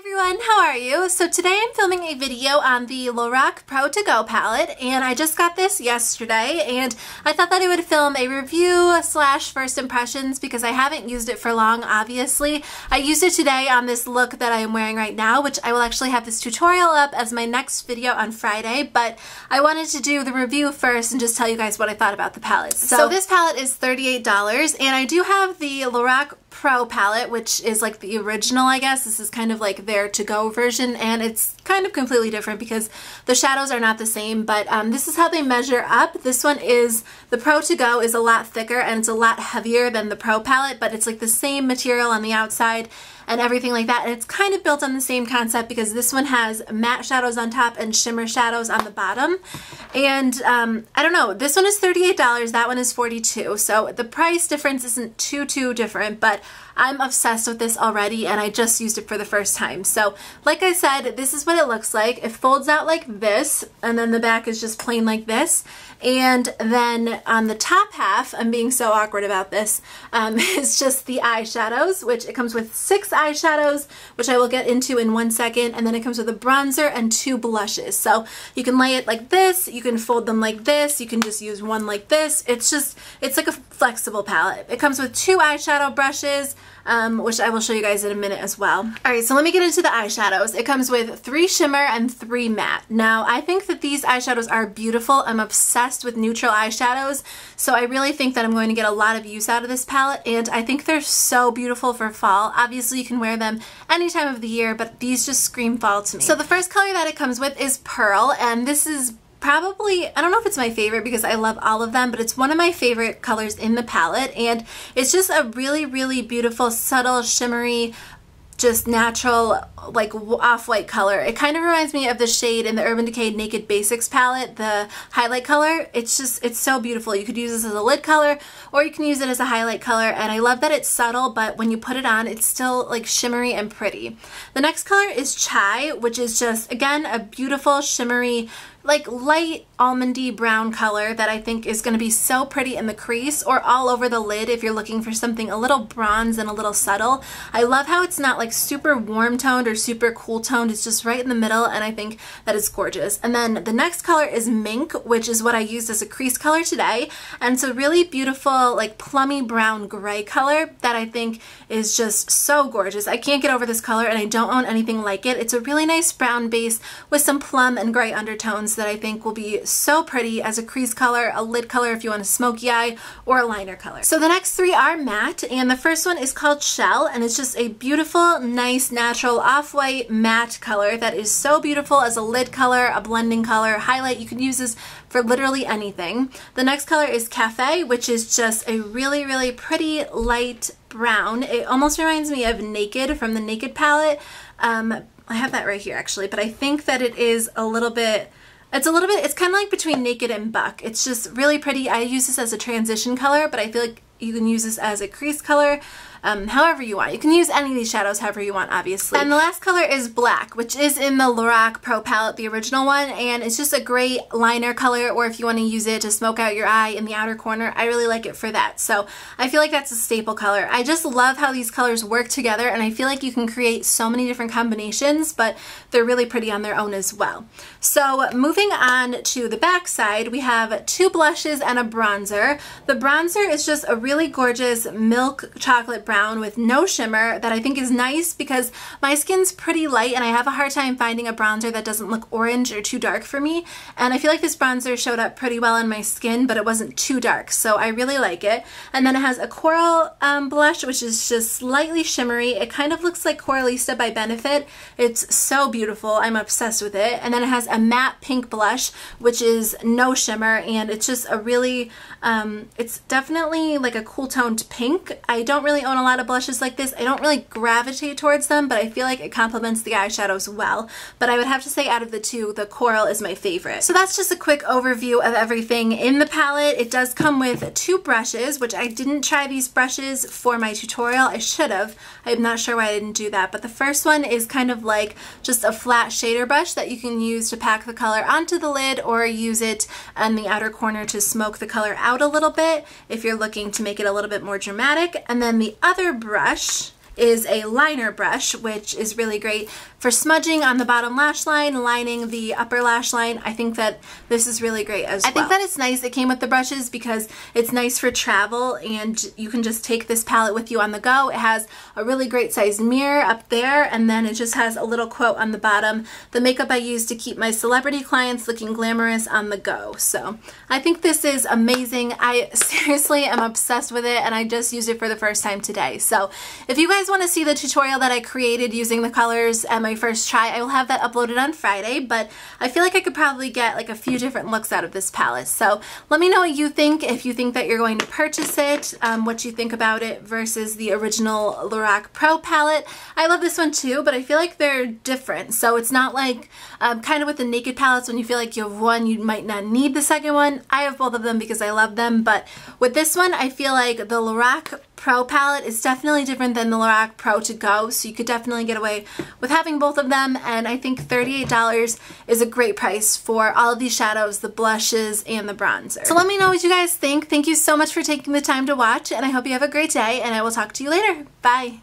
everyone, how are you? So today I'm filming a video on the LORAC Pro palette, and I just got this yesterday, and I thought that I would film a review slash first impressions because I haven't used it for long, obviously. I used it today on this look that I am wearing right now, which I will actually have this tutorial up as my next video on Friday, but I wanted to do the review first and just tell you guys what I thought about the palette. So this palette is $38, and I do have the LORAC Pro palette, which is like the original, I guess. This is kind of like their to-go version, and it's kind of completely different because the shadows are not the same, but this is how they measure up. This one is, the Pro to-go is a lot thicker and it's a lot heavier than the Pro palette, but it's like the same material on the outside and everything like that, and it's kind of built on the same concept because this one has matte shadows on top and shimmer shadows on the bottom. And I don't know, this one is $38, that one is $42, so the price difference isn't too different, but I'm obsessed with this already and I just used it for the first time. So like I said, this is what it looks like. It folds out like this, and then the back is just plain like this. And then on the top half, I'm being so awkward about this, is just the eyeshadows, which it comes with 6 eyeshadows, which I will get into in 1 second. And then it comes with a bronzer and 2 blushes. So you can lay it like this, you can fold them like this, you can just use one like this. It's like a flexible palette. It comes with 2 eyeshadow brushes, which I will show you guys in a minute as well. Alright, so let me get into the eyeshadows. It comes with 3 shimmer and 3 matte. Now, I think that these eyeshadows are beautiful. I'm obsessed with neutral eyeshadows, so I really think that I'm going to get a lot of use out of this palette, and I think they're so beautiful for fall. Obviously, you can wear them any time of the year, but these just scream fall to me. So the first color that it comes with is Pearl, and this is probably, I don't know if it's my favorite because I love all of them, but it's one of my favorite colors in the palette, and it's just a really beautiful, subtle, shimmery, just natural, like off-white color. It kind of reminds me of the shade in the Urban Decay Naked Basics palette, the highlight color. It's so beautiful. You could use this as a lid color or you can use it as a highlight color, and I love that it's subtle, but when you put it on, it's still like shimmery and pretty. The next color is Chai, which is just, again, a beautiful, shimmery, like light almondy brown color that I think is going to be so pretty in the crease or all over the lid if you're looking for something a little bronze and a little subtle. I love how it's not like super warm toned or super cool toned. It's just right in the middle, and I think that is gorgeous. And then the next color is Mink, which is what I used as a crease color today, and it's a really beautiful like plummy brown gray color that I think is just so gorgeous. I can't get over this color and I don't own anything like it. It's a really nice brown base with some plum and gray undertones that I think will be so pretty as a crease color, a lid color if you want a smoky eye, or a liner color. So the next 3 are matte, and the first one is called Shell, and it's just a beautiful, nice, natural off-white matte color that is so beautiful as a lid color, a blending color, highlight. You can use this for literally anything. The next color is Cafe, which is just a really pretty light brown. It almost reminds me of Naked from the Naked palette. I have that right here actually, but I think that it is a little bit, it's kind of like between Naked and Buck. It's just really pretty. I use this as a transition color, but I feel like you can use this as a crease color, however you want. You can use any of these shadows however you want, obviously. And the last color is Black, which is in the LORAC Pro Palette, the original one, and it's just a great liner color, or if you want to use it to smoke out your eye in the outer corner, I really like it for that. So I feel like that's a staple color. I just love how these colors work together, and I feel like you can create so many different combinations, but they're really pretty on their own as well. So moving on to the back side, we have 2 blushes and a bronzer. The bronzer is just a really gorgeous milk chocolate brown with no shimmer that I think is nice because my skin's pretty light and I have a hard time finding a bronzer that doesn't look orange or too dark for me, and I feel like this bronzer showed up pretty well on my skin, but it wasn't too dark, so I really like it. And then it has a coral blush, which is just slightly shimmery. It kind of looks like Coralista by Benefit. It's so beautiful. I'm obsessed with it. And then it has a matte pink blush, which is no shimmer, and it's just a really, it's definitely like a cool toned pink. I don't really own a lot of blushes like this. I don't really gravitate towards them, but I feel like it complements the eyeshadows well. But I would have to say out of the 2, the coral is my favorite. So that's just a quick overview of everything in the palette. It does come with 2 brushes, which I didn't try these brushes for my tutorial. I should have. I'm not sure why I didn't do that, but the first one is kind of like just a flat shader brush that you can use to pack the color onto the lid or use it on the outer corner to smoke the color out a little bit if you're looking to make it a little bit more dramatic. And then the other brush is a liner brush, which is really great for smudging on the bottom lash line, lining the upper lash line. I think that this is really great as well. I think that it's nice it came with the brushes because it's nice for travel and you can just take this palette with you on the go. It has a really great sized mirror up there, and then it just has a little quote on the bottom: the makeup I use to keep my celebrity clients looking glamorous on the go. So I think this is amazing. I seriously am obsessed with it, and I just used it for the first time today. So if you guys want to see the tutorial that I created using the colors at my first try, I will have that uploaded on Friday, but I feel like I could probably get like a few different looks out of this palette. So let me know what you think, if you think that you're going to purchase it, what you think about it versus the original LORAC Pro palette. I love this one too, but I feel like they're different. So it's not like kind of with the naked palettes when you feel like you have one, you might not need the second one. I have both of them because I love them, but with this one, I feel like the LORAC Pro palette is definitely different than the LORAC Pro To Go, so you could definitely get away with having both of them, and I think $38 is a great price for all of these shadows, the blushes, and the bronzer. So let me know what you guys think. Thank you so much for taking the time to watch, and I hope you have a great day, and I will talk to you later. Bye!